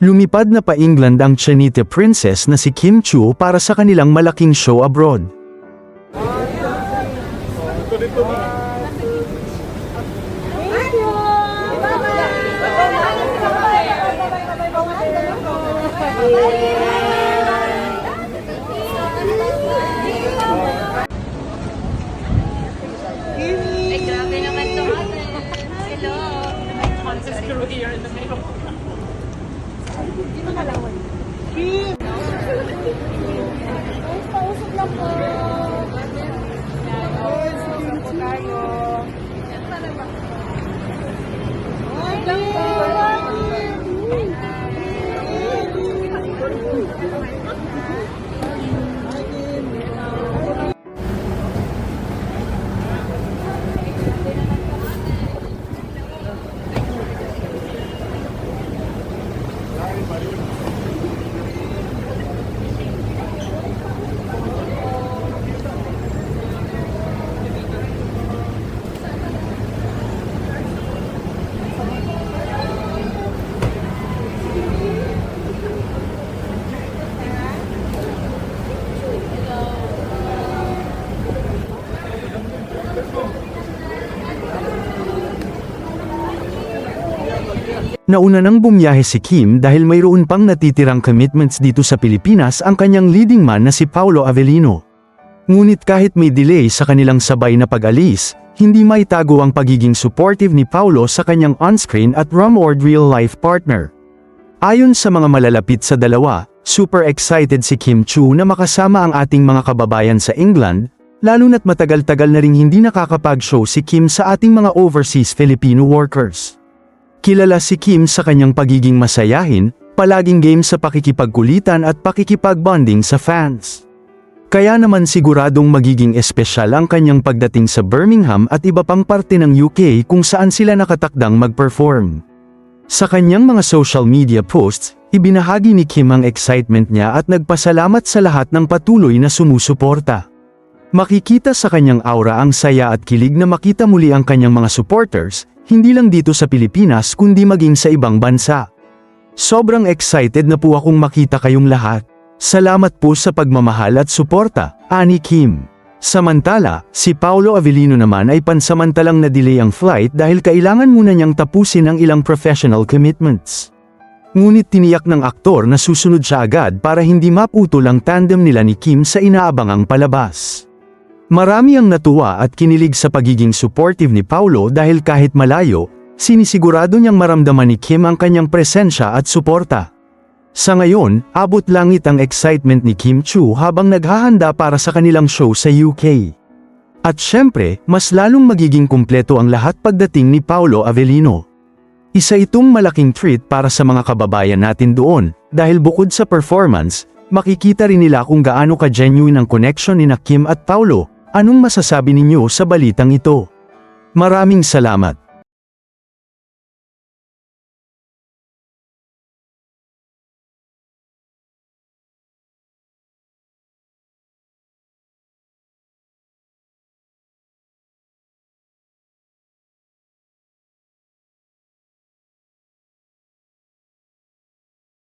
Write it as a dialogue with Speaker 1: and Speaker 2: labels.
Speaker 1: Lumipad na pa England ang Chinita princess na si Kim Chiu para sa kanilang malaking show abroad.
Speaker 2: Ay, grabe naman to. Hello. Princess Crew here in the middle.
Speaker 3: Pausap lang po. Usap po tayo. Usap lang po.
Speaker 1: Nauna nang bumiyahe si Kim dahil mayroon pang natitirang commitments dito sa Pilipinas ang kanyang leading man na si Paolo Avellino. Ngunit kahit may delay sa kanilang sabay na pag-alis, hindi maitago ang pagiging supportive ni Paolo sa kanyang on-screen at rumored real-life partner. Ayon sa mga malalapit sa dalawa, super excited si Kim Chiu na makasama ang ating mga kababayan sa England, lalo na't matagal-tagal na ring hindi nakakapag-show si Kim sa ating mga overseas Filipino workers. Kilala si Kim sa kanyang pagiging masayahin, palaging game sa pakikipagkulitan at pakikipag-bonding sa fans. Kaya naman siguradong magiging espesyal ang kanyang pagdating sa Birmingham at iba pang parte ng UK kung saan sila nakatakdang mag-perform. Sa kanyang mga social media posts, ibinahagi ni Kim ang excitement niya at nagpasalamat sa lahat ng patuloy na sumusuporta. Makikita sa kanyang aura ang saya at kilig na makita muli ang kanyang mga supporters, hindi lang dito sa Pilipinas kundi maging sa ibang bansa. Sobrang excited na po akong makita kayong lahat. Salamat po sa pagmamahal at suporta, ani Kim. Samantala, si Paolo Avellino naman ay pansamantalang na-delay ang flight dahil kailangan muna niyang tapusin ang ilang professional commitments. Ngunit tiniyak ng aktor na susunod siya agad para hindi maputol ang tandem nila ni Kim sa inaabangang palabas. Marami ang natuwa at kinilig sa pagiging supportive ni Paolo dahil kahit malayo, sinisigurado niyang maramdaman ni Kim ang kanyang presensya at suporta. Sa ngayon, abot langit ang excitement ni Kim Chiu habang naghahanda para sa kanilang show sa UK. At syempre, mas lalong magiging kumpleto ang lahat pagdating ni Paolo Avellino. Isa itong malaking treat para sa mga kababayan natin doon, dahil bukod sa performance, makikita rin nila kung gaano ka-genuine ang connection ni Kim at Paolo. Anong masasabi ninyo sa balitang ito? Maraming salamat.